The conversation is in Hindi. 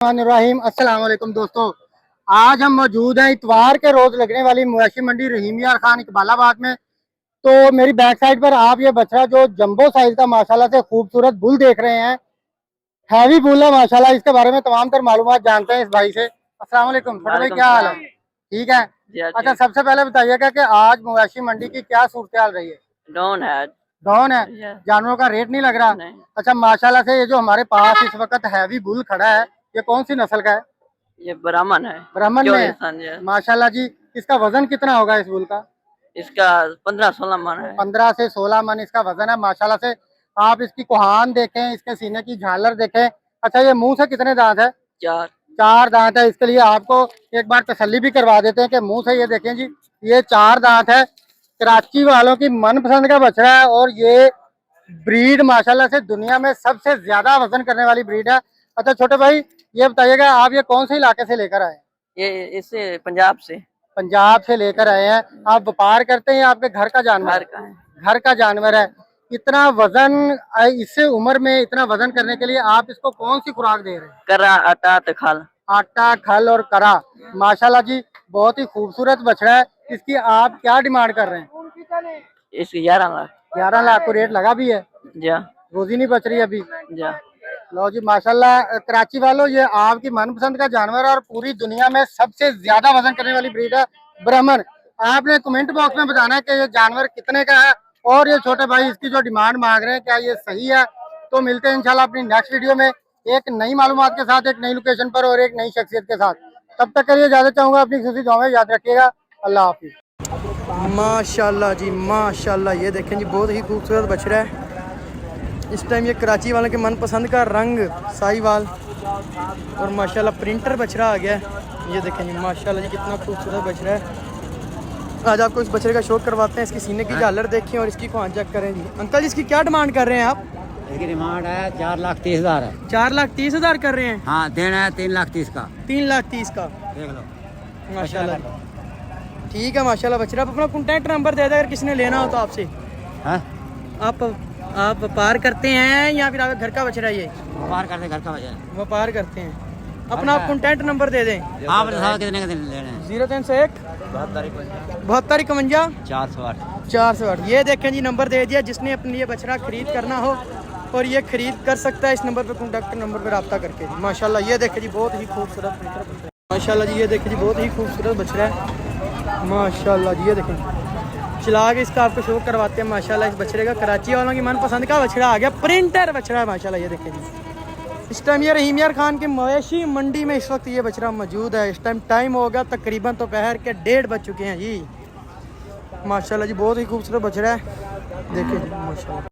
रहीम अस्सलाम वालेकुम दोस्तों, आज हम मौजूद हैं इतवार के रोज लगने वाली मवेशी मंडी रहीम यार खान इकबालाबाद में। तो मेरी बैक साइड पर आप ये बछड़ा जो जंबो साइज का माशाल्लाह से खूबसूरत बुल देख रहे हैं, हैवी बुल है माशाल्लाह। इसके बारे में तमाम तर मालूमात जानते हैं इस भाई से। अस्सलाम वालेकुम छोटे भाई, क्या हाल है? ठीक है। अच्छा, सबसे पहले बताइएगा कि आज मवेशी मंडी की क्या सूरत हाल रही है? डाउन है। डाउन है, जानवरों का रेट नहीं लग रहा? नहीं। अच्छा, माशाल्लाह से ये जो हमारे पास इस वक्त हैवी बुल खड़ा है, ये कौन सी नस्ल का है? ये ब्राह्मण है। ब्राह्मण में माशाल्लाह जी। इसका वजन कितना होगा इस बुल का? इसका 15-16 मन है। 15 से 16 मन इसका वजन है माशाल्लाह से। आप इसकी कोहान देखें, इसके सीने की झालर देखें। अच्छा, ये मुंह से कितने दांत है? 4 दांत है। इसके लिए आपको एक बार तसल्ली भी करवा देते हैं कि मुंह से ये देखें जी, ये 4 दांत है। कराची वालों की मनपसंद का बछड़ा है और ये ब्रीड माशाल्लाह से दुनिया में सबसे ज्यादा वजन करने वाली ब्रीड है। अच्छा छोटे भाई, ये बताइएगा आप ये कौन से इलाके से लेकर आए? ये इससे पंजाब से। पंजाब से लेकर आए हैं। आप व्यापार करते हैं, आपके घर का जानवर? घर का है। घर का जानवर है। इतना वजन, इससे उम्र में इतना वजन करने के लिए आप इसको कौन सी खुराक दे रहे हैं? करा, आटा तो खल। आटा, खल और करा। माशाल्लाह जी, बहुत ही खूबसूरत बछड़ा है। इसकी आप क्या डिमांड कर रहे हैं? इसकी 11 लाख। 11 लाख को रेट लगा भी है? जा रोजी नहीं बच रही अभी? जा। लो जी माशाल्लाह, कराची वालों ये आपकी मनपसंद का जानवर है और पूरी दुनिया में सबसे ज्यादा वजन करने वाली ब्रीड है ब्राह्मण। आपने कमेंट बॉक्स में बताना है कि ये जानवर कितने का है और ये छोटे भाई इसकी जो डिमांड मांग रहे हैं क्या ये सही है। तो मिलते हैं इंशाल्लाह अपनी नेक्स्ट वीडियो में एक नई मालूमात के साथ, एक नई लोकेशन पर और एक नई शख्सियत के साथ। तब तक के लिए इजाजत चाहूंगा। अपनी खुशी दुआ में याद रखिएगा। अल्लाह हाफिज। माशाल्लाह जी माशाल्लाह, ये देखें जी बहुत ही खूबसूरत बछड़ा है। इस टाइम ये कराची वालों के मनपसंद का रंग साहीवाल और माशाल्लाह प्रिंटर बछड़ा आ गया है। ये देखें जी माशाल्लाह जी कितना खूबसूरत बछड़ा है। आज आपको इस बछड़े का शौक करवाते हैं। इसकी सीने की झालर देखें और इसकी खोआन चेक करें जी। अंकल जी, इसकी क्या डिमांड कर रहे हैं आप? इसकी डिमांड है 4,30,000 है। 4,30,000 कर रहे हैं? हाँ, देना है 3,30,000 का। 3,30,000 का। देख लो माशाल्लाह ठीक है माशाल्लाह। बछड़ा, आप अपना कॉन्टैक्ट नंबर दे दें अगर किसी ने लेना हो तो आपसे। हाँ? आप व्यापार करते हैं या फिर आप घर का बछड़ा? ये व्यापार करते, घर का बजा व्यापार करते हैं। अपना आप कॉन्टैक्ट नंबर दे दें। आप बताओ कितने का दिन लेने हैं? 0301 72 51 408। 408। ये देखें जी, नंबर दे दिया। जिसने अपने लिए बछड़ा खरीद करना हो और ये खरीद कर सकता है इस नंबर पर, कॉन्टैक्ट नंबर पर रब्ता करके जी। माशाल्लाह ये देखें जी बहुत ही खूबसूरत बछड़ा। माशाल्लाह जी ये देखें जी बहुत ही खूबसूरत बछड़ा है माशाल्लाह जी। ये देखें, चला के इसका आपको शो करवाते हैं माशाल्लाह। इस बछड़े का कराची वालों की मनपसंद का बछड़ा आ गया, प्रिंटर बछड़ा है माशाल्लाह। ये देखें जी, इस टाइम ये रहीम यार खान की मवेशी मंडी में इस वक्त ये बछड़ा मौजूद है। इस टाइम होगा तकरीबन दोपहर के 1:30 बज चुके हैं जी। माशाल्लाह जी बहुत ही खूबसूरत बछड़ा है। देखिए जी माशाल्लाह।